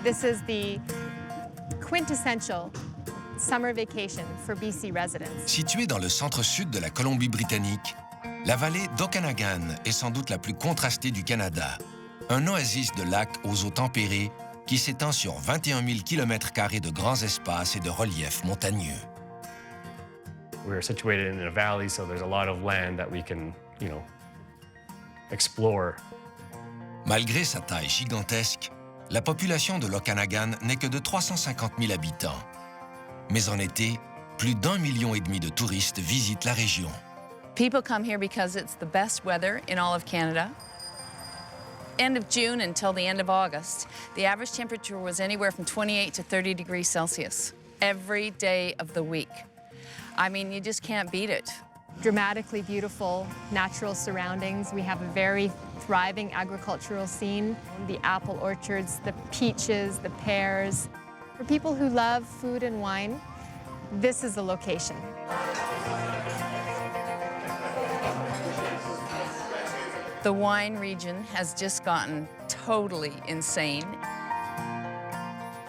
This is the quintessential summer vacation for BC residents. Située dans le centre-sud de la Colombie-Britannique, la vallée d'Okanagan est sans doute la plus contrastée du Canada. Un oasis de lacs aux eaux tempérées qui s'étend sur 21 000 km² de grands espaces et de reliefs montagneux. We're situated in a valley, so there's a lot of land that we can, explore. Malgré sa taille gigantesque, la population de l'Okanagan n'est que de 350 000 habitants. Mais en été, plus d'1,5 million de touristes visitent la région. People come here because it's the best weather in all of Canada. End of June until the end of August, the average temperature was anywhere from 28 to 30 degrees Celsius every day of the week. I mean, you just can't beat it. Dramatically beautiful natural surroundings. We have a very thriving agricultural scene. The apple orchards, the peaches, the pears. For people who love food and wine, this is the location. The wine region has just gotten totally insane.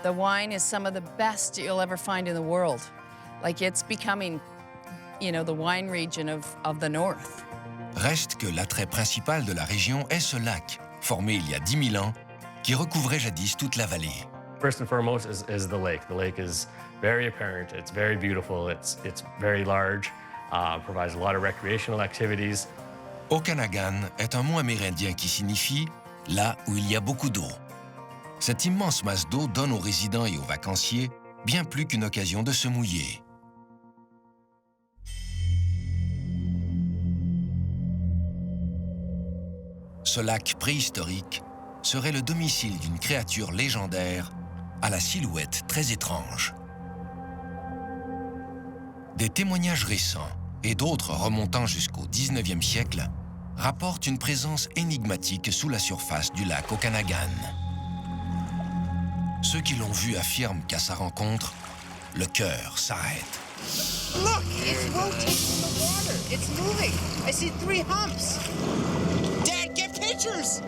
The wine is some of the best you'll ever find in the world. Like, it's becoming, the wine region of the north. Reste que l'attrait principal de la région est ce lac, formé il y a 10 000 ans, qui recouvrait jadis toute la vallée. First and foremost is the lake. The lake is very apparent. It's very beautiful. It's very large. Provides a lot of recreational activities. Okanagan est un mot amérindien qui signifie « là où il y a beaucoup d'eau ». Cette immense masse d'eau donne aux résidents et aux vacanciers bien plus qu'une occasion de se mouiller. Ce lac préhistorique serait le domicile d'une créature légendaire à la silhouette très étrange. Des témoignages récents et d'autres remontant jusqu'au 19e siècle rapportent une présence énigmatique sous la surface du lac Okanagan. Ceux qui l'ont vu affirment qu'à sa rencontre, le cœur s'arrête. Look, it's rotating the water. It's moving. I see 3 humps. Dad, get pictures!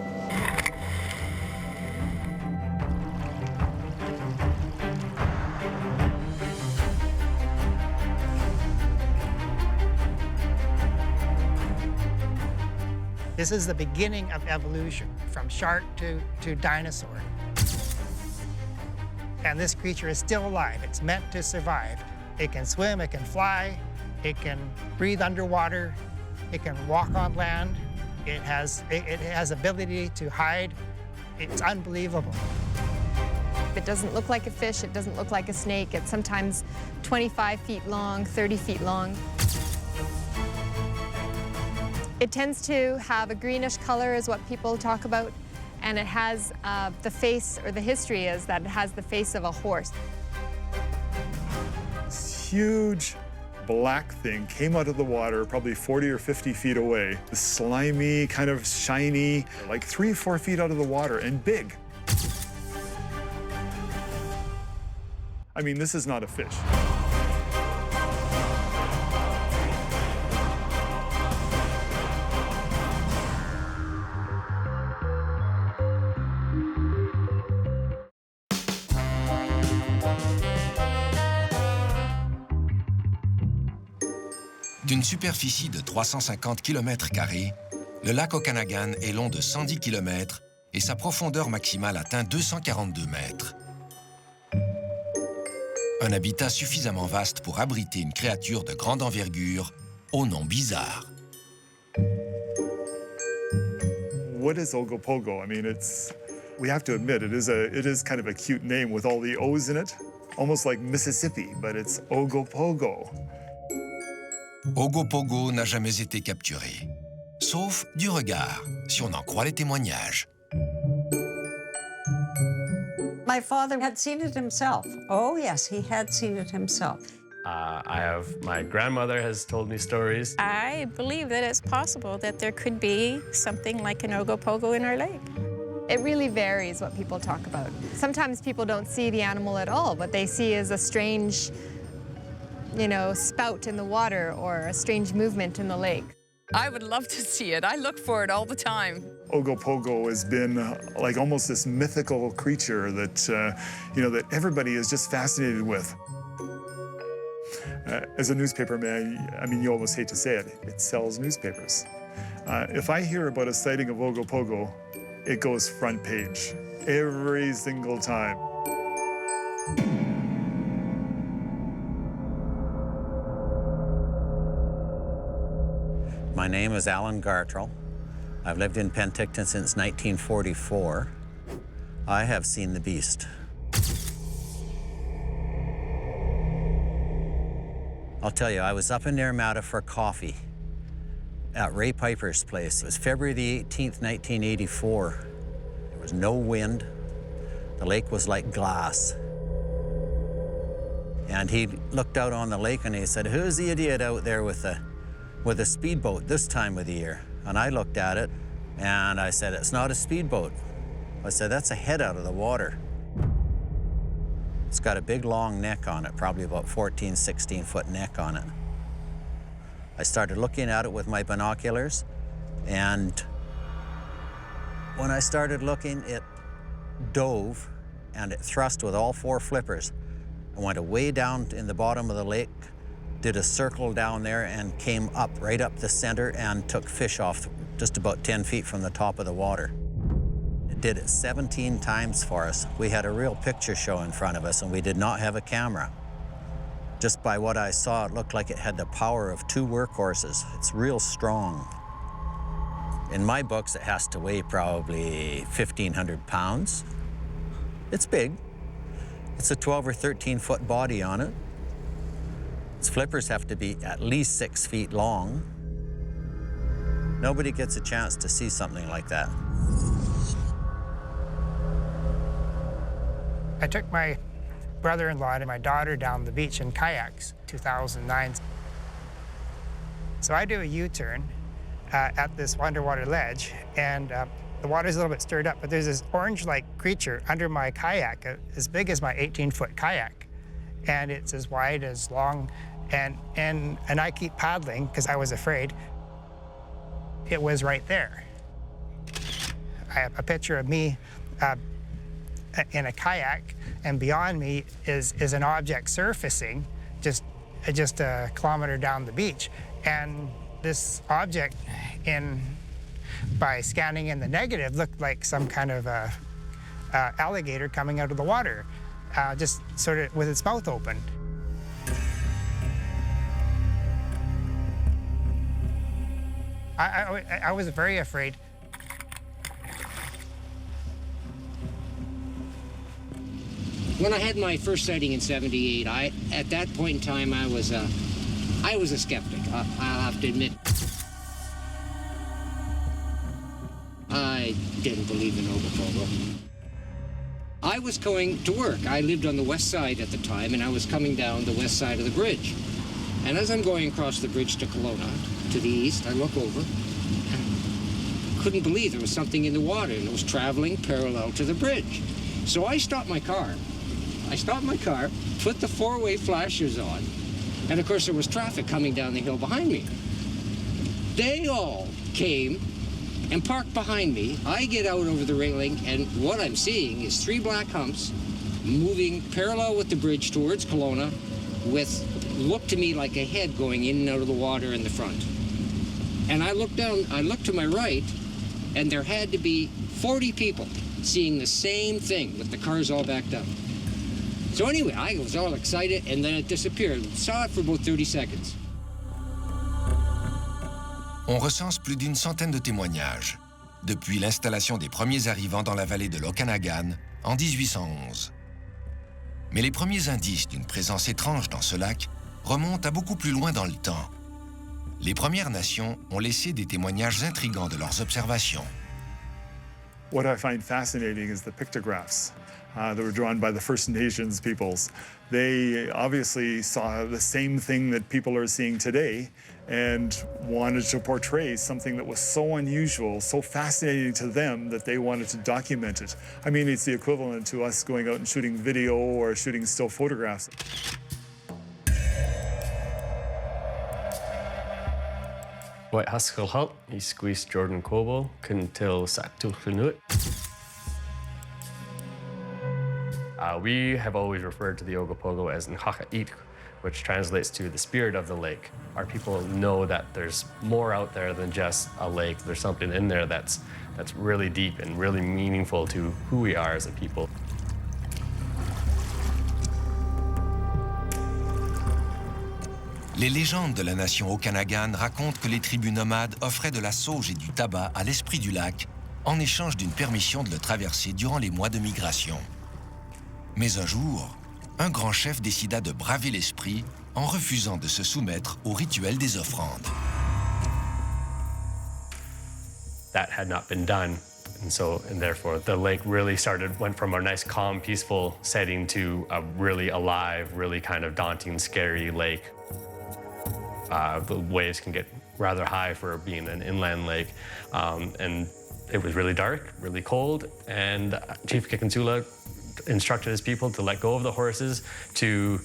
This is the beginning of evolution, from shark to dinosaur. And this creature is still alive. It's meant to survive. It can swim, it can fly, it can breathe underwater, it can walk on land. It has ability to hide. It's unbelievable. It doesn't look like a fish, it doesn't look like a snake. It's sometimes 25 feet long, 30 feet long. It tends to have a greenish color is what people talk about, and it has the face, or the history is that it has the face of a horse. This huge black thing came out of the water probably 40 or 50 feet away. Slimy, kind of shiny, like 3 or 4 feet out of the water, and big. I mean, this is not a fish. D'une superficie de 350 km², le lac Okanagan est long de 110 km et sa profondeur maximale atteint 242 mètres. Un habitat suffisamment vaste pour abriter une créature de grande envergure au nom bizarre. What is Ogopogo? I mean, we have to admit, it is kind of a cute name with all the O's in it. Almost like Mississippi, but it's Ogopogo. Ogopogo n'a jamais été capturé, sauf du regard, si on en croit les témoignages. My father had seen it himself. Oh, yes, he had seen it himself. My grandmother has told me stories. I believe that it's possible that there could be something like an Ogopogo in our lake. It really varies what people talk about. Sometimes people don't see the animal at all. What they see is a strange, spout in the water or a strange movement in the lake. I would love to see it. I look for it all the time. Ogopogo has been like almost this mythical creature that, you know, that everybody is just fascinated with. As a newspaperman, I mean, you almost hate to say it, it sells newspapers. If I hear about a sighting of Ogopogo, it goes front page every single time. My name is Alan Gartrell. I've lived in Penticton since 1944. I have seen the beast. I'll tell you, I was up in Naramata for coffee at Ray Piper's place. It was February the 18th, 1984. There was no wind. The lake was like glass. And he looked out on the lake and he said, "Who's the idiot out there with a speedboat this time of the year?" And I looked at it and I said, "It's not a speedboat." I said, "That's a head out of the water." It's got a big long neck on it, probably about 14, 16-foot neck on it. I started looking at it with my binoculars, and when I started looking, it dove and it thrust with all four flippers and went way down in the bottom of the lake, did a circle down there and came up, right up the center and took fish off just about 10 feet from the top of the water. It did it 17 times for us. We had a real picture show in front of us and we did not have a camera. Just by what I saw, it looked like it had the power of 2 workhorses. It's real strong. In my books, it has to weigh probably 1,500 pounds. It's big. It's a 12 or 13-foot body on it. Its flippers have to be at least 6 feet long. Nobody gets a chance to see something like that. I took my brother-in-law and my daughter down the beach in kayaks, 2009. So I do a U-turn at this underwater ledge, and the water's a little bit stirred up, but there's this orange-like creature under my kayak, as big as my 18-foot kayak. And it's as wide, as long, and I keep paddling because I was afraid. It was right there. I have a picture of me in a kayak, and beyond me is an object surfacing just a kilometer down the beach. And this object, by scanning in the negative, looked like some kind of alligator coming out of the water, just sort of with its mouth open. I was very afraid. When I had my first sighting in '78, at that point in time, I was a skeptic. I'll have to admit. I didn't believe in Ogopogo. I was going to work. I lived on the west side at the time, and I was coming down the west side of the bridge. And as I'm going across the bridge to Kelowna, to the east, I look over. And couldn't believe there was something in the water, and it was traveling parallel to the bridge. So I stopped my car. Put the 4-way flashers on, and of course there was traffic coming down the hill behind me. They all came and parked behind me. I get out over the railing, and what I'm seeing is 3 black humps moving parallel with the bridge towards Kelowna, with looked to me like a head going in and out of the water in the front. And I looked down, I looked to my right, and there had to be 40 people seeing the same thing with the cars all backed up. So anyway, I was all excited, and then it disappeared. Saw it for about 30 seconds. On recense plus d'une centaine de témoignages, depuis l'installation des premiers arrivants dans la vallée de l'Okanagan en 1811. Mais les premiers indices d'une présence étrange dans ce lac remontent à beaucoup plus loin dans le temps. Les Premières Nations ont laissé des témoignages intrigants de leurs observations. What I find fascinating is the pictographs that were drawn by the First Nations peoples. They obviously saw the same thing that people are seeing today and wanted to portray something that was so unusual, so fascinating to them that they wanted to document it. I mean, it's the equivalent to us going out and shooting video or shooting still photographs. White Haskell Halt, he squeezed Jordan Kobo, Kuntil Saktuchnut. We have always referred to the Ogopogo as Nhaka'it, which translates to the spirit of the lake. Our people know that there's more out there than just a lake. There's something in there that's really deep and really meaningful to who we are as a people. Les légendes de la nation Okanagan racontent que les tribus nomades offraient de la sauge et du tabac à l'esprit du lac en échange d'une permission de le traverser durant les mois de migration. Mais un jour, un grand chef décida de braver l'esprit en refusant de se soumettre au rituel des offrandes. That had not been done, and therefore the lake really went from a nice, calm, peaceful setting to a really alive, really kind of daunting, scary lake. The waves can get rather high for being an inland lake, and it was really dark, really cold, and Chief Kikansula instructed his people to let go of the horses to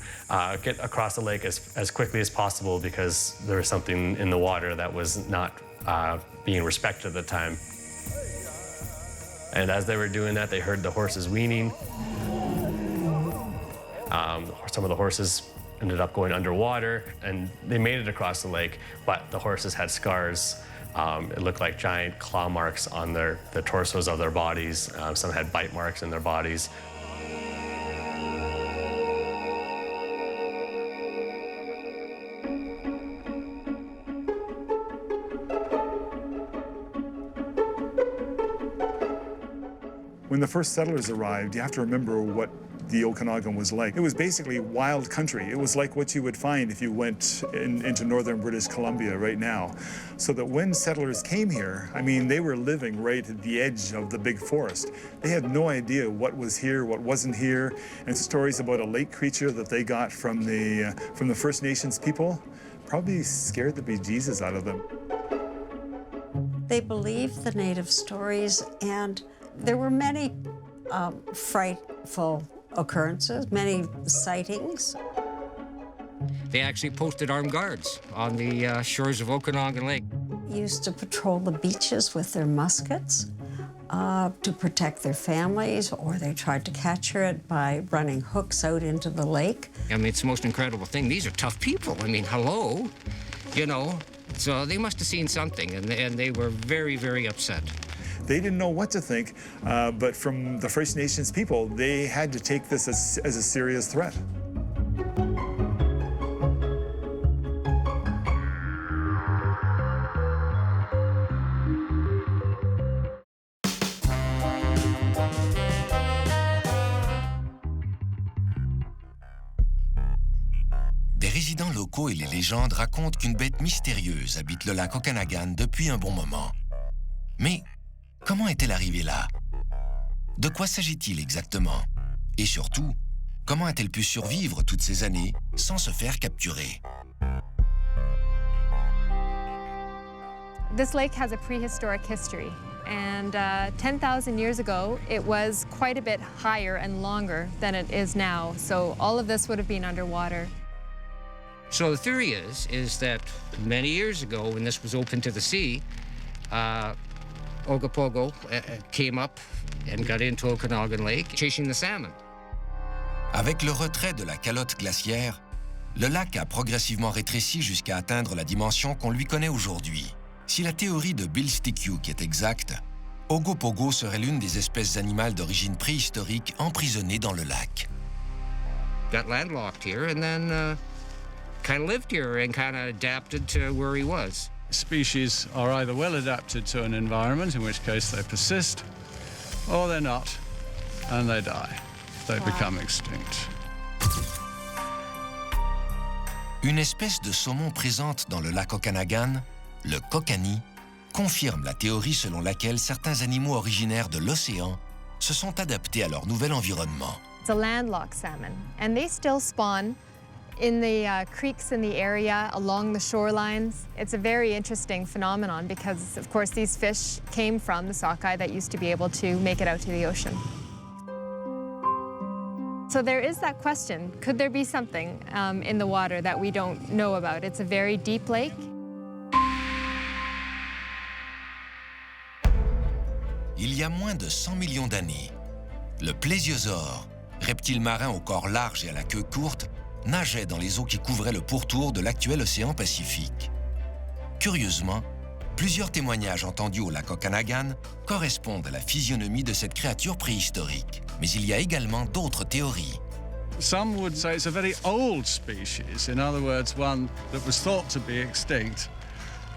get across the lake as quickly as possible because there was something in the water that was not being respected at the time. And as they were doing that, they heard the horses weaning. Some of the horses ended up going underwater, and they made it across the lake, but the horses had scars. It looked like giant claw marks on the torsos of their bodies. Some had bite marks in their bodies. When the first settlers arrived, you have to remember what the Okanagan was like. It was basically wild country. It was like what you would find if you went into northern British Columbia right now. So that when settlers came here, I mean, they were living right at the edge of the big forest. They had no idea what was here, what wasn't here. And stories about a lake creature that they got from the First Nations people probably scared the bejesus out of them. They believed the native stories, and there were many frightful occurrences, many sightings. They actually posted armed guards on the shores of Okanagan Lake. Used to patrol the beaches with their muskets to protect their families, or they tried to capture it by running hooks out into the lake. I mean, it's the most incredible thing. These are tough people. I mean, hello, you know. So they must have seen something, and they were very, very upset. They didn't know what to think, but from the First Nations people, they had to take this as a serious threat. Des résidents locaux et les légendes racontent qu'une bête mystérieuse habite le lac Okanagan depuis un bon moment. Mais comment est-elle arrivée là? De quoi s'agit-il exactement? Et surtout, comment a-t-elle pu survivre toutes ces années sans se faire capturer? This lake has a prehistoric history, and 10,000 years ago, it was quite a bit higher and longer than it is now. So all of this would have been underwater. So the theory is that many years ago, when this was open to the sea, Ogopogo came up and got into Okanagan Lake, chasing the salmon. Avec le retrait de la calotte glaciaire, le lac a progressivement rétréci jusqu'à atteindre la dimension qu'on lui connaît aujourd'hui. Si la théorie de Bill Stikyuk est exacte, Ogopogo serait l'une des espèces animales d'origine préhistorique emprisonnées dans le lac. Got landlocked here and then kind of lived here and kind of adapted to where he was. Species are either well adapted to an environment, in which case they persist, or they're not, and they die. They become extinct. Une espèce de saumon présente dans le lac Okanagan, le kokanee, confirme la théorie selon laquelle certains animaux originaires de l'océan se sont adaptés à leur nouvel environnement. It's a landlocked salmon, and they still spawn in the creeks in the area, along the shorelines. It's a very interesting phenomenon because, of course, these fish came from the sockeye that used to be able to make it out to the ocean. So there is that question, could there be something in the water that we don't know about? It's a very deep lake. il y a moins de 100 millions d'années, le plésiosaure, reptile marin au corps large et à la queue courte, nageait dans les eaux qui couvraient le pourtour de l'actuel océan Pacifique. Curieusement, plusieurs témoignages entendus au lac Okanagan correspondent à la physionomie de cette créature préhistorique. Mais il y a également d'autres théories. Some would say it's a very old species, in other words, one that was thought to be extinct,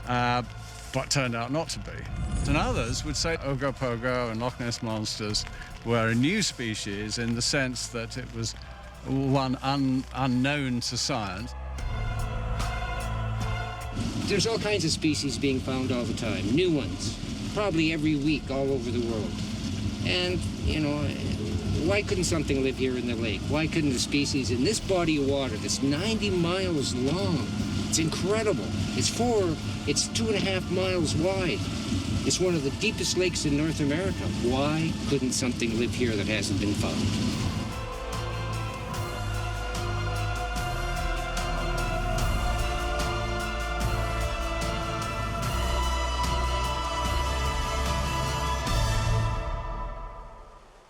but turned out not to be. And others would say Ogopogo and Loch Ness monsters were a new species in the sense that it was one unknown to science. There's all kinds of species being found all the time, new ones, probably every week all over the world. And, you know, why couldn't something live here in the lake? Why couldn't a species in this body of water that's 90 miles long? It's incredible. It's 2.5 miles wide. It's one of the deepest lakes in North America. Why couldn't something live here that hasn't been found?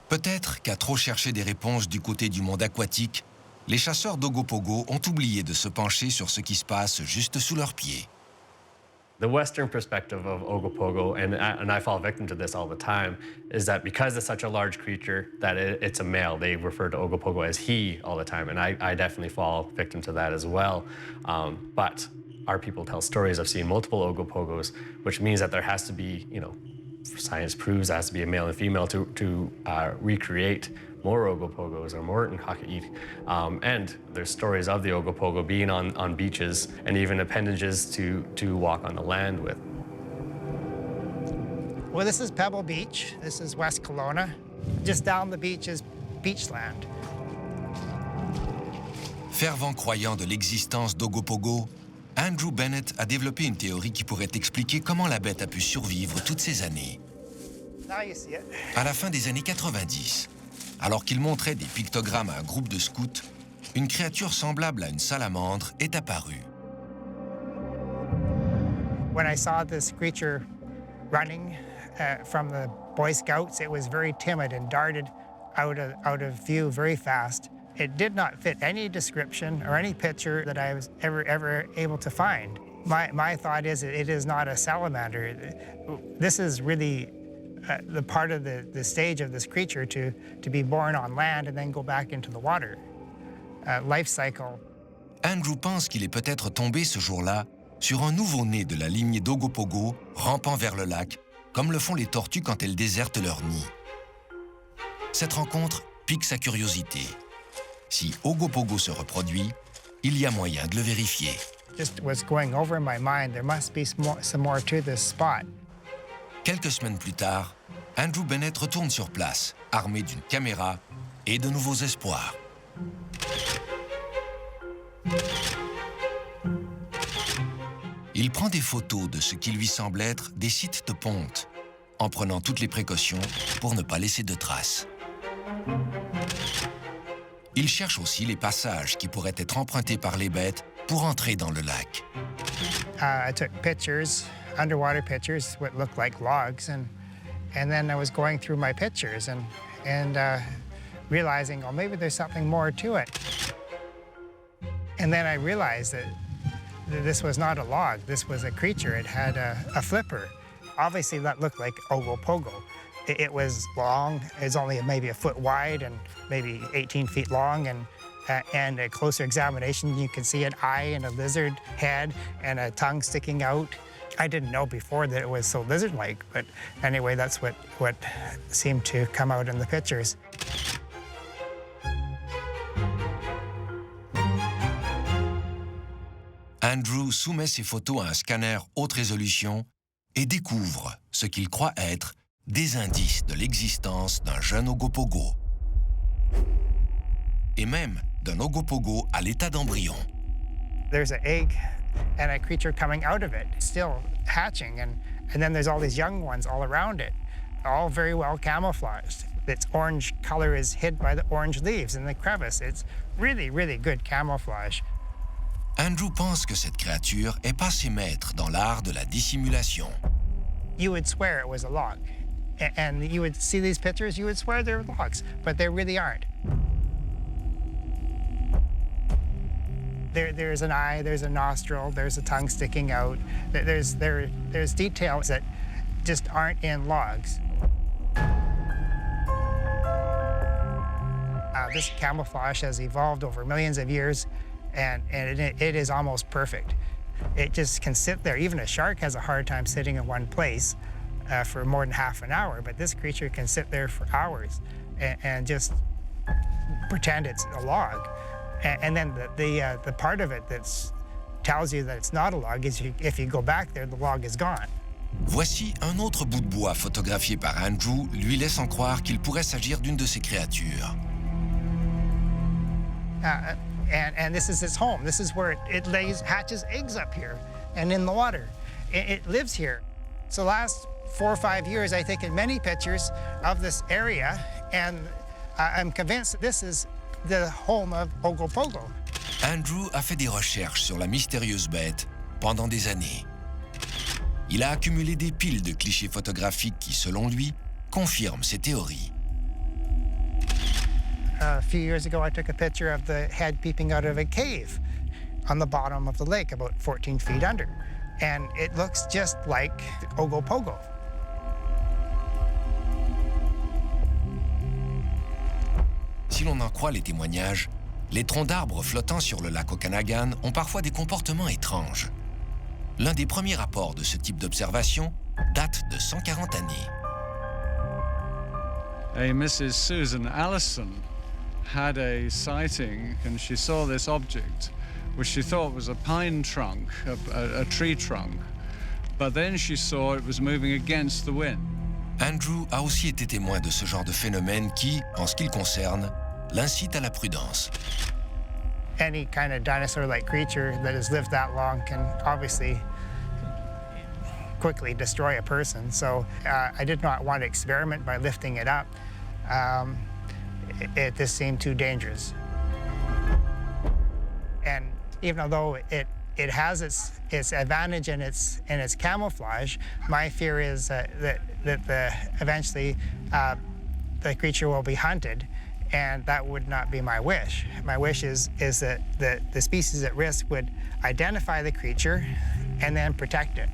Peut-être qu'à trop chercher des réponses du côté du monde aquatique, les chasseurs d'Ogopogo ont oublié de se pencher sur ce qui se passe juste sous leurs pieds. The Western perspective of Ogopogo, and I fall victim to this all the time, is that because it's such a large creature, that it's a male. They refer to Ogopogo as he all the time, and I definitely fall victim to that as well. But our people tell stories of seeing multiple Ogopogos, which means that there has to be, you know, science proves there has to be a male and female to recreate more Ogopogos or more Nkaka'it. And there's stories of the Ogopogo being on beaches and even appendages to walk on the land with. Well, this is Pebble Beach. This is West Kelowna. Just down the beach is beachland. Fervent croyant de l'existence d'Ogopogo, Andrew Bennett a développé une théorie qui pourrait expliquer comment la bête a pu survivre toutes ces années. À la fin des années 90, alors qu'il montrait des pictogrammes à un groupe de scouts, une créature semblable à une salamandre est apparue. When I saw this creature running from the Boy Scouts, it was very timid and darted out of view very fast. It did not fit any description or any picture that I was ever able to find. My thought is it is not a salamander. This is really the part of the stage of this creature to be born on land and then go back into the water. Life cycle. Andrew pense qu'il est peut-être tombé ce jour-là sur un nouveau-né de la lignée d'Ogopogo rampant vers le lac, comme le font les tortues quand elles désertent leur nid. Cette rencontre pique sa curiosité. Si Ogopogo se reproduit, il y a moyen de le vérifier. Just was going over in my mind, there must be some more to this spot. Quelques semaines plus tard, Andrew Bennett retourne sur place, armé d'une caméra et de nouveaux espoirs. Il prend des photos de ce qui lui semble être des sites de ponte, en prenant toutes les précautions pour ne pas laisser de traces. Il cherche aussi les passages qui pourraient être empruntés par les bêtes pour entrer dans le lac. I took pictures, underwater pictures, what looked like logs, and then I was going through my pictures and realizing, oh, maybe there's something more to it. And then I realized that this was not a log. This was a creature. It had a flipper. Obviously, that looked like Ogopogo. It was long. It was only maybe a foot wide and maybe 18 feet long. And a closer examination, you can see an eye and a lizard head and a tongue sticking out. I didn't know before that it was so lizard-like, but anyway, that's what seemed to come out in the pictures. Andrew soumet ses photos à un scanner haute résolution et découvre ce qu'il croit être des indices de l'existence d'un jeune Ogopogo. Et même d'un Ogopogo à l'état d'embryon. There's an egg and a creature coming out of it, still hatching, and then there's all these young ones all around it, all very well camouflaged. Its orange color is hid by the orange leaves in the crevice. It's really, really good camouflage. Andrew pense que cette créature est passée maître dans l'art de la dissimulation. You would swear it was a log. And you would see these pictures, you would swear they're logs, but they really aren't. There's an eye, there's a nostril, there's a tongue sticking out. There's details that just aren't in logs. This camouflage has evolved over millions of years, and it is almost perfect. It just can sit there. Even a shark has a hard time sitting in one place for more than half an hour, but this creature can sit there for hours and just pretend it's a log. And then the part of it that tells you that it's not a log is if you go back there, the log is gone. Voici un autre bout de bois photographié par Andrew lui laissant croire qu'il pourrait s'agir d'une de ces créatures. And this is its home. This is where it hatches eggs up here and in the water. It lives here. So the last 4 or 5 years, I taken many pictures of this area, and I'm convinced that this is the home of Ogopogo. Andrew a fait des recherches sur la mystérieuse bête pendant des années. Il a accumulé des piles de clichés photographiques qui, selon lui, confirment ses théories. A few years ago, I took a picture of the head peeping out of a cave on the bottom of the lake, about 14 feet under. And it looks just like Ogopogo. Si l'on en croit les témoignages, les troncs d'arbres flottant sur le lac Okanagan ont parfois des comportements étranges. L'un des premiers rapports de ce type d'observation date de 140 années. A Mrs. Susan Allison had a sighting, and she saw this object, which she thought was a pine trunk, a tree trunk. But then she saw it was moving against the wind. Andrew a aussi été témoin de ce genre de phénomène qui, en ce qui le concerne, l'incite à la prudence. Any kind of dinosaur-like creature that has lived that long can obviously quickly destroy a person. So I did not want to experiment by lifting it up. This seemed too dangerous. And even though it has its advantage in its camouflage, my fear is that eventually the creature will be hunted, and that would not be my wish. My wish is that the species at risk would identify the creature and then protect it.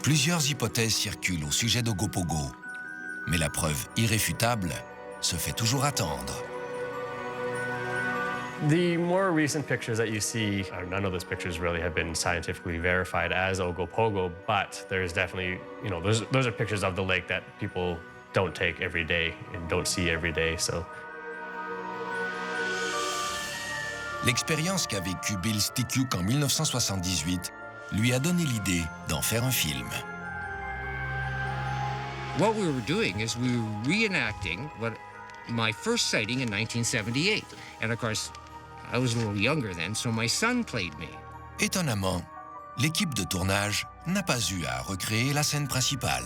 Plusieurs hypothèses circulent au sujet d'Ogopogo, mais la preuve irréfutable se fait toujours attendre. The more recent pictures that you see, none of those pictures really have been scientifically verified as Ogopogo, but there's definitely, those are pictures of the lake that people don't take every day and don't see every day, so. L'expérience qu'a vécue Bill Stikyuk en 1978 lui a donné l'idée d'en faire un film. What we were doing is we were reenacting my first sighting in 1978. And of course, I was a little younger then, so my son played me. Étonnamment, l'équipe de tournage n'a pas eu à recréer la scène principale.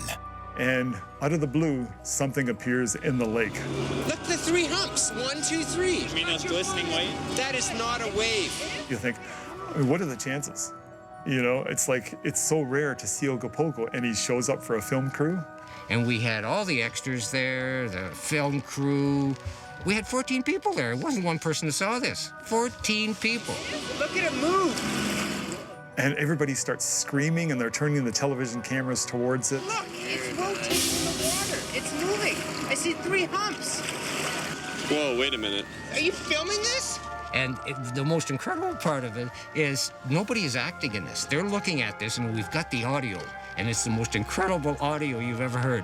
And out of the blue, something appears in the lake. Look, the 3 humps. 1, 2, 3. You mean those glistening white? That is not a wave. You think, what are the chances? It's like, it's so rare to see Ogopogo, and he shows up for a film crew. And we had all the extras there, the film crew. We had 14 people there. It wasn't one person that saw this. 14 people. Look at it move. And everybody starts screaming, and they're turning the television cameras towards it. Look, it's rotating in the water. It's moving. I see 3 humps. Whoa, wait a minute. Are you filming this? And the most incredible part of it is nobody is acting in this. They're looking at this, and we've got the audio, and it's the most incredible audio you've ever heard.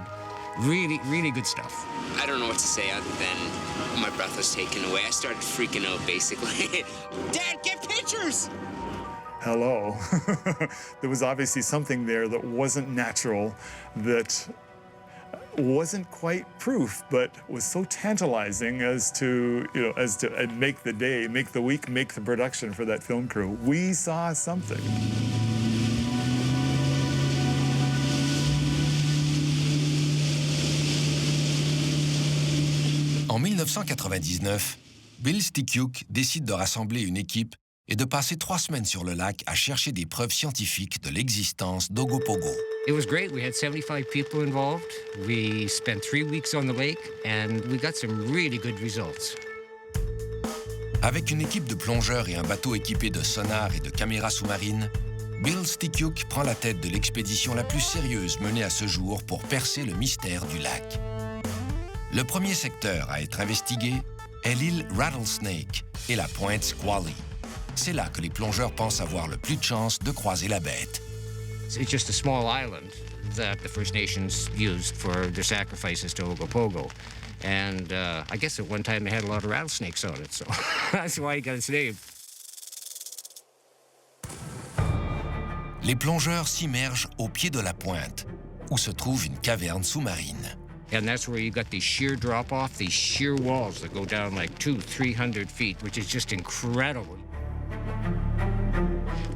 Really, really good stuff. I don't know what to say other than my breath was taken away. I started freaking out, basically. Dad, get pictures! Hello. There was obviously something there that wasn't natural, that wasn't quite proof, but was so tantalizing as to make the day, make the week, make the production for that film crew. We saw something. En 1999, Bill Stikyuk décide de rassembler une équipe et de passer 3 semaines sur le lac à chercher des preuves scientifiques de l'existence d'Ogopogo. It was great. We had 75 people involved. We spent 3 weeks on the lake, and we got some really good results. Avec une équipe de plongeurs et un bateau équipé de sonars et de caméras sous-marines, Bill Stikyuk prend la tête de l'expédition la plus sérieuse menée à ce jour pour percer le mystère du lac. Le premier secteur à être investigué est l'île Rattlesnake et la pointe Squally. C'est là que les plongeurs pensent avoir le plus de chances de croiser la bête. It's just a small island that the First Nations used for their sacrifices to Ogopogo. And I guess at one time they had a lot of rattlesnakes on it, so that's why it got its name. Les plongeurs s'immergent au pied de la pointe, où se trouve une caverne sous-marine. And that's where you got these sheer drop-off, these sheer walls that go down like 200-300 feet, which is just incredible.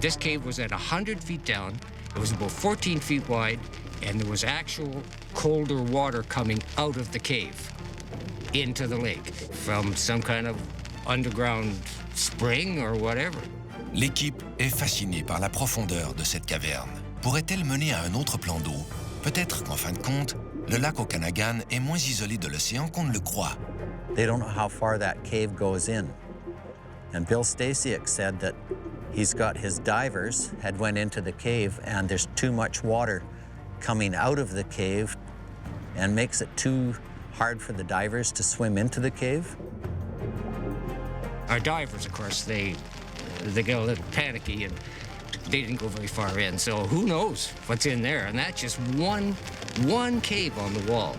This cave was at 100 feet down. It was about 14 feet wide, and there was actual colder water coming out of the cave into the lake from some kind of underground spring or whatever. L'équipe est fascinée par la profondeur de cette caverne. Pourrait-elle mener à un autre plan d'eau? Peut-être qu'en fin de compte, le lac Okanagan est moins isolé de l'océan qu'on ne le croit. They don't know how far that cave goes in. And Bill Stasiuk said that he's got his divers had went into the cave and there's too much water coming out of the cave and makes it too hard for the divers to swim into the cave. Our divers, of course, they get a little panicky and they didn't go very far in, so who knows what's in there? And that's just one cave on the wall.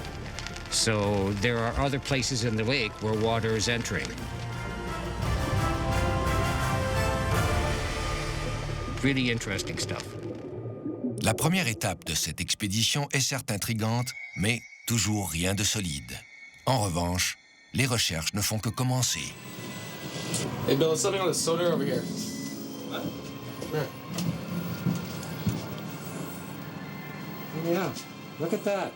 So there are other places in the lake where water is entering. Really interesting stuff. La première étape de cette expédition est certes intrigante, mais toujours rien de solide. En revanche, les recherches ne font que commencer. Hey Bill, there's something on the sonar over here. What? Here. Yeah, look at that.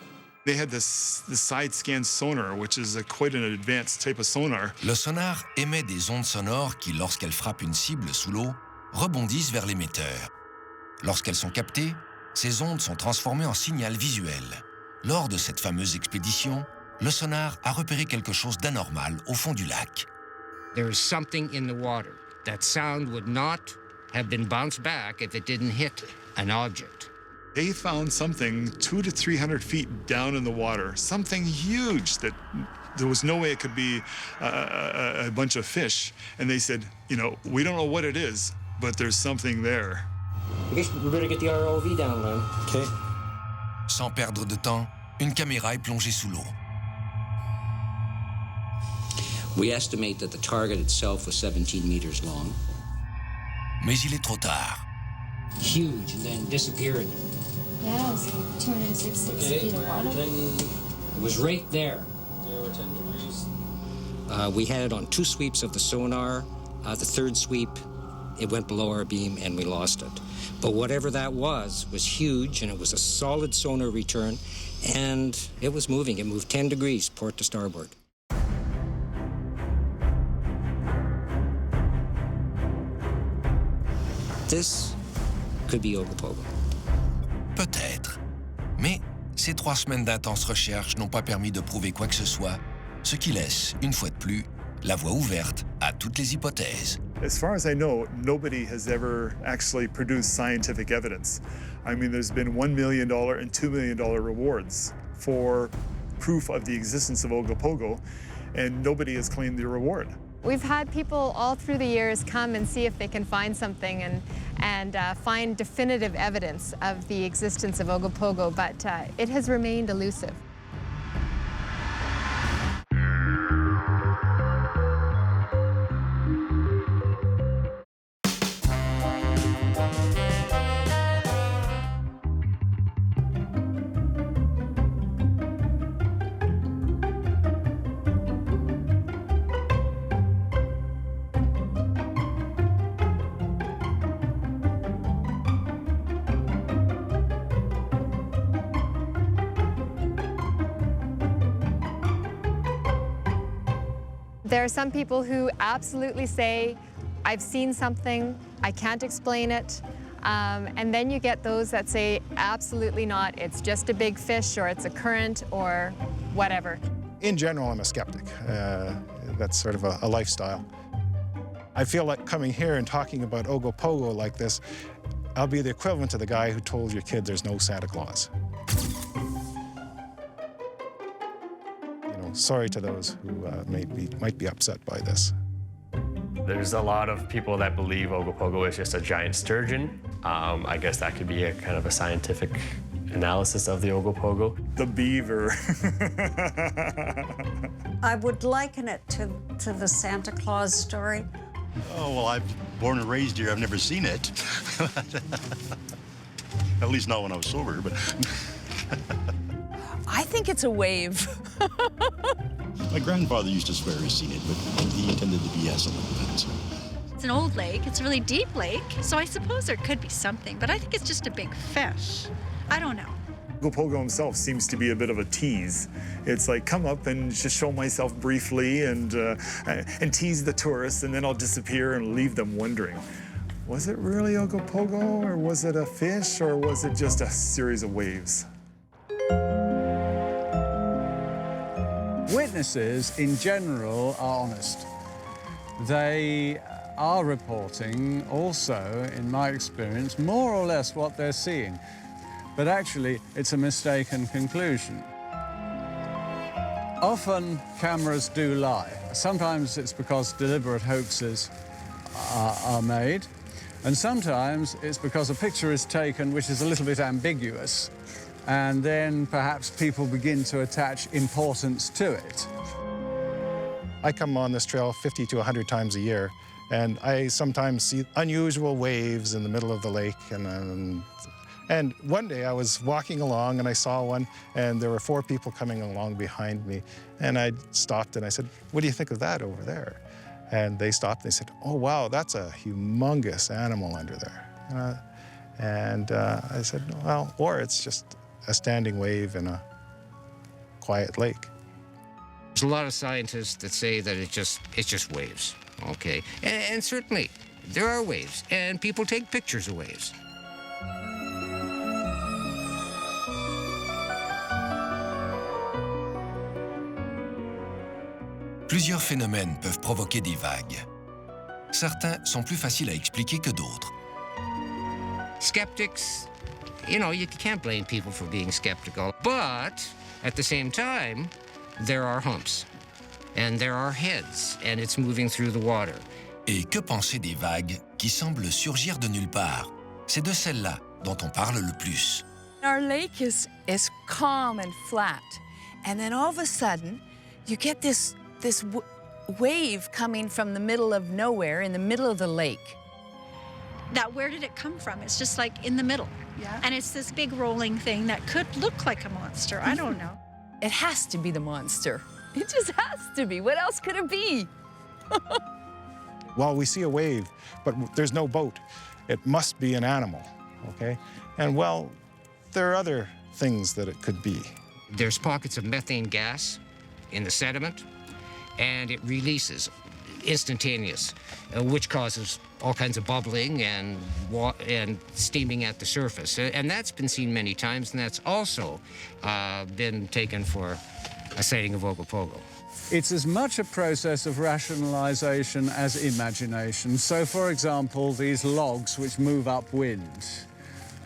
They had this side scan sonar, which is quite an advanced type of sonar. Le sonar émet des ondes sonores qui, lorsqu'elles frappent une cible sous l'eau, rebondissent vers l'émetteur. Lorsqu'elles sont captées, ces ondes sont transformées en signal visuel. Lors de cette fameuse expédition, le sonar a repéré quelque chose d'anormal au fond du lac. There is something in the water. That sound would not have been bounced back if it didn't hit an object. They found something 200 to 300 feet down in the water, something huge that there was no way it could be a bunch of fish. And they said, you know, we don't know what it is, but there's something there. I guess we better get the ROV down, man. Okay. Sans perdre de temps, une caméra est plongée sous l'eau. We estimate that the target itself was 17 meters long. Mais il est trop tard. Huge, and then disappeared. Yeah, it was 266 feet of water. It was right there. There were 10 degrees. We had it on 2 sweeps of the sonar. The third sweep, it went below our beam and we lost it. But whatever that was huge, and it was a solid sonar return, and it was moving. It moved 10 degrees, port to starboard. This could be Ogopogo. Peut-être. Mais ces 3 semaines d'intenses recherches n'ont pas permis de prouver quoi que ce soit, ce qui laisse, une fois de plus, la voie ouverte à toutes les hypothèses. As far as I know, nobody has ever actually produced scientific evidence. I mean, there's been $1 million and $2 million rewards for proof of the existence of Ogopogo, and nobody has claimed the reward. We've had people all through the years come and see if they can find something and find definitive evidence of the existence of Ogopogo, but it has remained elusive. There are some people who absolutely say, I've seen something, I can't explain it. And then you get those that say, absolutely not, it's just a big fish, or it's a current, or whatever. In general, I'm a skeptic. That's sort of a lifestyle. I feel like coming here and talking about Ogopogo like this, I'll be the equivalent to the guy who told your kid there's no Santa Claus. You know, sorry to those who might be upset by this. There's a lot of people that believe Ogopogo is just a giant sturgeon. I guess that could be a kind of a scientific analysis of the Ogopogo. The beaver. I would liken it to the Santa Claus story. Oh, well, I'm born and raised here. I've never seen it. At least not when I was sober, but... I think it's a wave. My grandfather used to swear he's seen it, but he tended to BS a little bit. So. It's an old lake. It's a really deep lake, so I suppose there could be something, but I think it's just a big fish. I don't know. Ogopogo himself seems to be a bit of a tease. It's like, come up and just show myself briefly and tease the tourists, and then I'll disappear and leave them wondering, was it really Ogopogo, or was it a fish, or was it just a series of waves? Witnesses, in general, are honest. They are reporting also, in my experience, more or less what they're seeing. But actually, it's a mistaken conclusion. Often, cameras do lie. Sometimes it's because deliberate hoaxes are made, and sometimes it's because a picture is taken which is a little bit ambiguous, and then perhaps people begin to attach importance to it. I come on this trail 50 to 100 times a year, and I sometimes see unusual waves in the middle of the lake. And one day I was walking along and I saw one, and there were 4 people coming along behind me. And I stopped and I said, what do you think of that over there? And they stopped and they said, oh, wow, that's a humongous animal under there. I said, well, or it's just a standing wave in a quiet lake. There's a lot of scientists that say that it's just waves, okay? And certainly, there are waves, and people take pictures of waves. Plusieurs phénomènes peuvent provoquer des vagues. Certains sont plus faciles à expliquer que d'autres. Skeptics, you know, you can't blame people for being skeptical, but at the same time, there are humps, and there are heads, and it's moving through the water. Et que penser des vagues qui semblent surgir de nulle part? C'est de celles-là dont on parle le plus. Our lake is calm and flat, and then all of a sudden, you get this wave coming from the middle of nowhere, in the middle of the lake. Now, where did it come from? It's just like in the middle. Yeah. And it's this big rolling thing that could look like a monster. I don't know. It has to be the monster. It just has to be. What else could it be? Well, we see a wave, but there's no boat. It must be an animal, okay? And, well, there are other things that it could be. There's pockets of methane gas in the sediment, and it releases instantaneous, which causes all kinds of bubbling and steaming at the surface. And that's been seen many times, and that's also been taken for a sighting of Ogopogo. It's as much a process of rationalization as imagination. So, for example, these logs which move upwind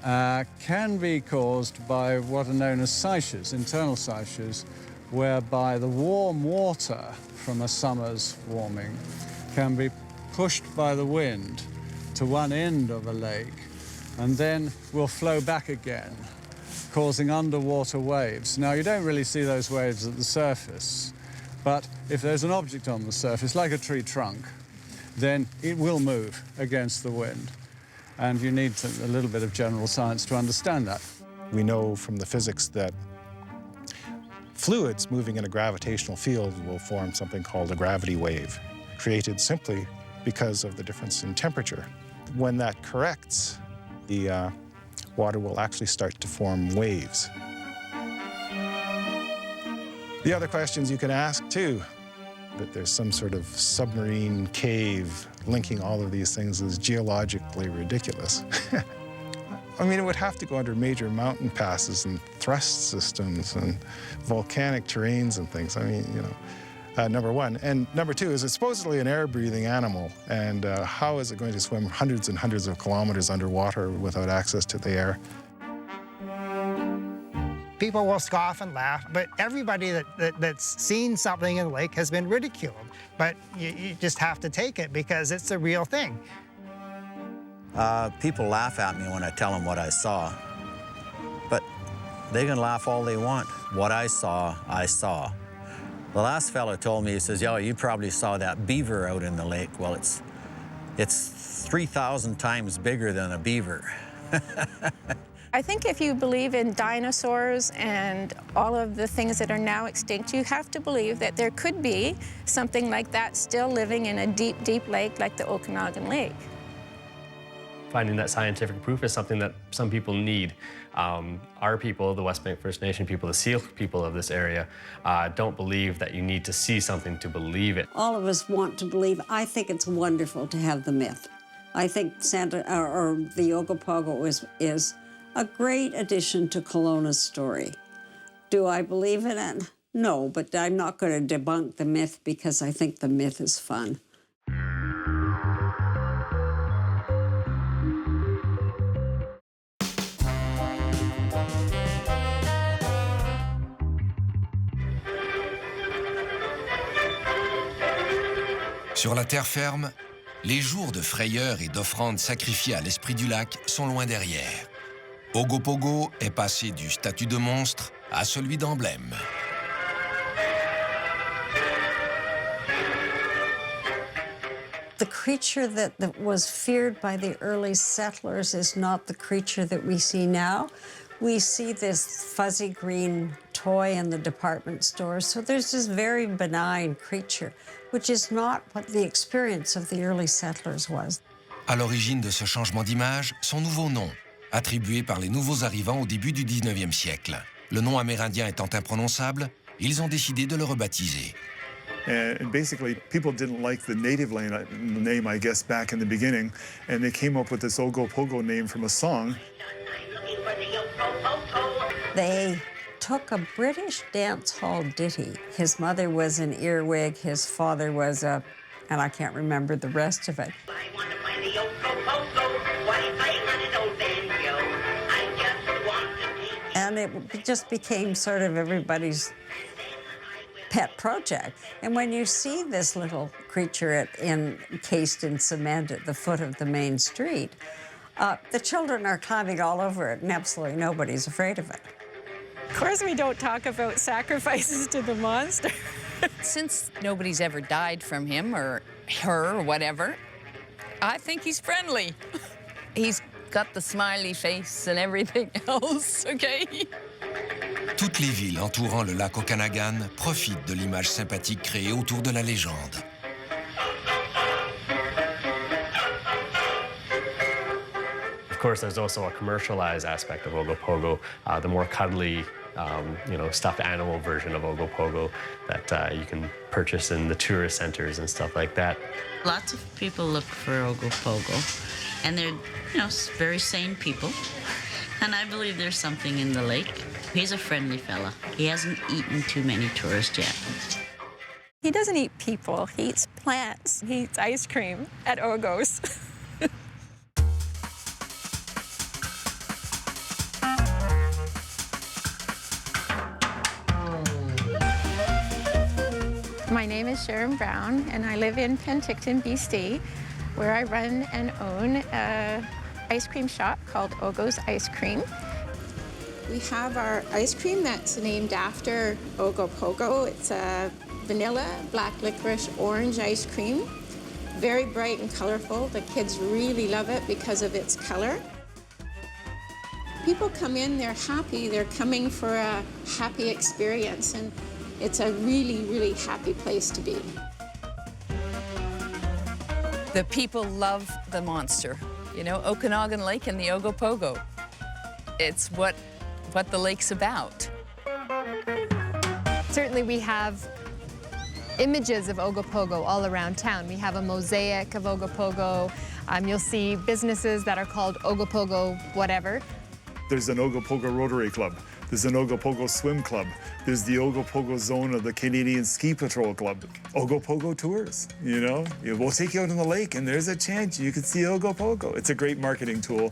can be caused by what are known as seiches, internal seiches, whereby the warm water from a summer's warming can be pushed by the wind to one end of a lake and then will flow back again, causing underwater waves. Now, you don't really see those waves at the surface, but if there's an object on the surface, like a tree trunk, then it will move against the wind. And you need a little bit of general science to understand that. We know from the physics that fluids moving in a gravitational field will form something called a gravity wave, created simply because of the difference in temperature. When that corrects, the water will actually start to form waves. The other questions you can ask, too, That there's some sort of submarine cave linking all of these things is geologically ridiculous. I mean, it would have to go under major mountain passes and thrust systems and volcanic terrains and things. I mean, you know, number one. And number two is it's supposedly an air-breathing animal, and how is it going to swim hundreds and hundreds of kilometers underwater without access to the air? People will scoff and laugh, but everybody that's seen something in the lake has been ridiculed. But you just have to take it because it's a real thing. People laugh at me when I tell them what I saw, but they can laugh all they want. What I saw, I saw. The last fella told me, he says, "Yo, you probably saw that beaver out in the lake." Well, it's 3,000 times bigger than a beaver. I think if you believe in dinosaurs and all of the things that are now extinct, you have to believe that there could be something like that still living in a deep, deep lake like the Okanagan Lake. Finding that scientific proof is something that some people need. Our people, the West Bank First Nation people, the Seal people of this area, don't believe that you need to see something to believe it. All of us want to believe. I think it's wonderful to have the myth. I think Santa or the Ogopogo is a great addition to Kelowna's story. Do I believe in it? No, but I'm not going to debunk the myth because I think the myth is fun. Sur la terre ferme, les jours de frayeur et d'offrandes sacrifiées à l'esprit du lac sont loin derrière. Ogopogo est passé du statut de monstre à celui d'emblème. The creature that was feared by the early settlers is not the creature that we see now. We see this fuzzy green toy in the department stores, so there's this very benign creature, which is not what the experience of the early settlers was. À l'origine de ce changement d'image, son nouveau nom, attribué par les nouveaux arrivants au début du 19e siècle. Le nom amérindien étant imprononçable, ils ont décidé de le rebaptiser. And basically, people didn't like the native name, I guess, back in the beginning, and they came up with this Ogopogo name from a song. They took a British dance hall ditty. His mother was an earwig, his father was and I can't remember the rest of it. And it just became sort of everybody's pet project. And when you see this little creature encased in cement at the foot of the main street, the children are climbing all over it, and absolutely nobody's afraid of it. Of course, we don't talk about sacrifices to the monster. Since nobody's ever died from him or her or whatever, I think he's friendly. He's got the smiley face and everything else, okay? Toutes les villes entourant le lac Okanagan profitent de l'image sympathique créée autour de la légende. Of course, there's also a commercialized aspect of Ogopogo, the more cuddly, stuffed animal version of Ogopogo that you can purchase in the tourist centers and stuff like that. Lots of people look for Ogopogo, and they're, very sane people. And I believe there's something in the lake. He's a friendly fella. He hasn't eaten too many tourists yet. He doesn't eat people, he eats plants. He eats ice cream at Ogo's. My name is Sharon Brown, and I live in Penticton, BC, where I run and own an ice cream shop called Ogo's Ice Cream. We have our ice cream that's named after Ogopogo. It's a vanilla, black licorice, orange ice cream. Very bright and colorful. The kids really love it because of its color. People come in, they're happy. They're coming for a happy experience, and it's a really, really happy place to be. The people love the monster. Okanagan Lake and the Ogopogo. It's what the lake's about. Certainly we have images of Ogopogo all around town. We have a mosaic of Ogopogo. You'll see businesses that are called Ogopogo whatever. There's an Ogopogo Rotary Club. There's an Ogopogo Swim Club. There's the Ogopogo Zone of the Canadian Ski Patrol Club. Ogopogo Tours, you know? We'll take you out on the lake and there's a chance you could see Ogopogo. It's a great marketing tool.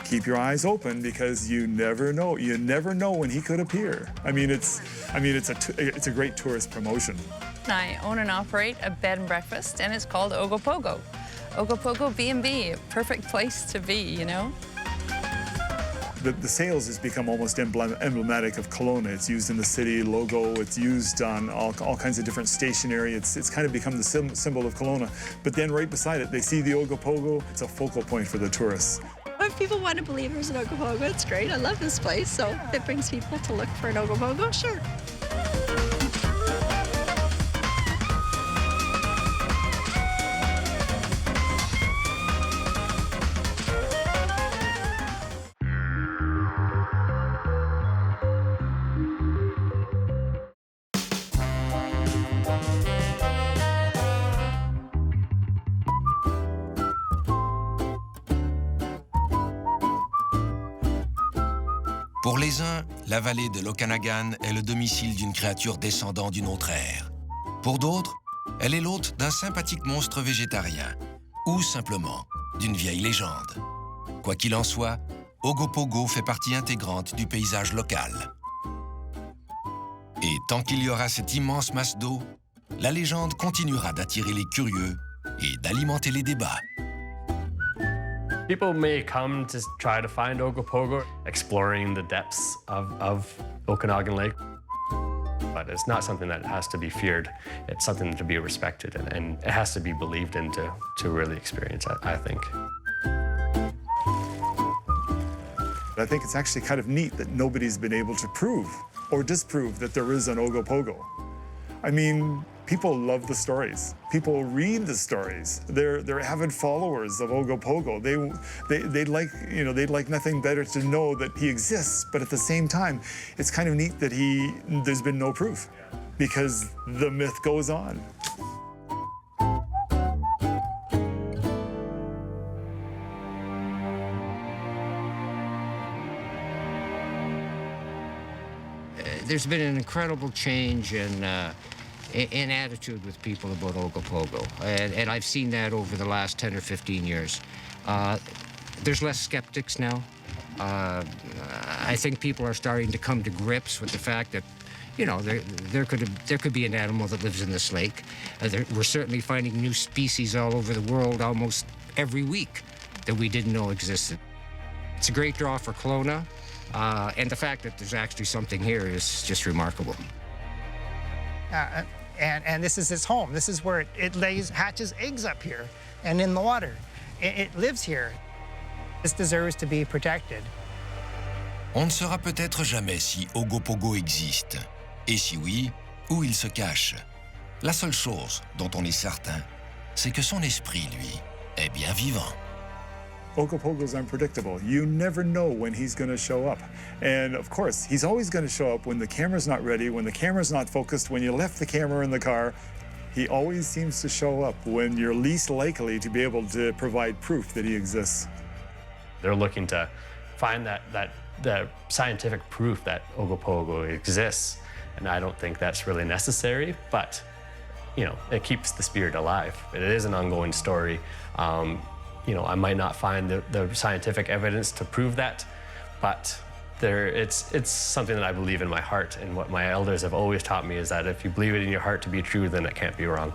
Keep your eyes open because you never know. You never know when he could appear. It's a great tourist promotion. I own and operate a bed and breakfast, and it's called Ogopogo. Ogopogo B&B, a perfect place to be, you know? The sails has become almost emblematic of Kelowna. It's used in the city logo. It's used on all kinds of different stationery. It's kind of become the symbol of Kelowna. But then right beside it, they see the Ogopogo. It's a focal point for the tourists. If people want to believe there's an Ogopogo, it's great. I love this place, so if it brings people to look for an Ogopogo, sure. Pour les uns, la vallée de l'Okanagan est le domicile d'une créature descendant d'une autre ère. Pour d'autres, elle est l'hôte d'un sympathique monstre végétarien, ou simplement d'une vieille légende. Quoi qu'il en soit, Ogopogo fait partie intégrante du paysage local. Et tant qu'il y aura cette immense masse d'eau, la légende continuera d'attirer les curieux et d'alimenter les débats. People may come to try to find Ogopogo, exploring the depths of Okanagan Lake. But it's not something that has to be feared. It's something to be respected, and it has to be believed in to really experience it, I think. I think it's actually kind of neat that nobody's been able to prove or disprove that there is an Ogopogo. I mean, people love the stories. People read the stories. They're avid followers of Ogopogo. They'd like nothing better to know that he exists, but at the same time, it's kind of neat that there's been no proof because the myth goes on. There's been an incredible change in attitude with people about Ogopogo, and I've seen that over the last 10 or 15 years. There's less skeptics now. I think people are starting to come to grips with the fact that, you know, there could be an animal that lives in this lake. We're certainly finding new species all over the world almost every week that we didn't know existed. It's a great draw for Kelowna, and the fact that there's actually something here is just remarkable. And this is its home. This is where it hatches eggs up here and in the water. It lives here. This deserves to be protected. On ne saura peut-être jamais si Ogopogo existe. Et si oui, où il se cache. La seule chose dont on est certain, c'est que son esprit, lui, est bien vivant. Ogopogo's unpredictable. You never know when he's going to show up. And of course, he's always going to show up when the camera's not ready, when the camera's not focused, when you left the camera in the car. He always seems to show up when you're least likely to be able to provide proof that he exists. They're looking to find the scientific proof that Ogopogo exists, and I don't think that's really necessary, but you know, it keeps the spirit alive. It is an ongoing story. You know, I might not find the scientific evidence to prove that, but it's something that I believe in my heart, and what my elders have always taught me is that if you believe it in your heart to be true, then it can't be wrong.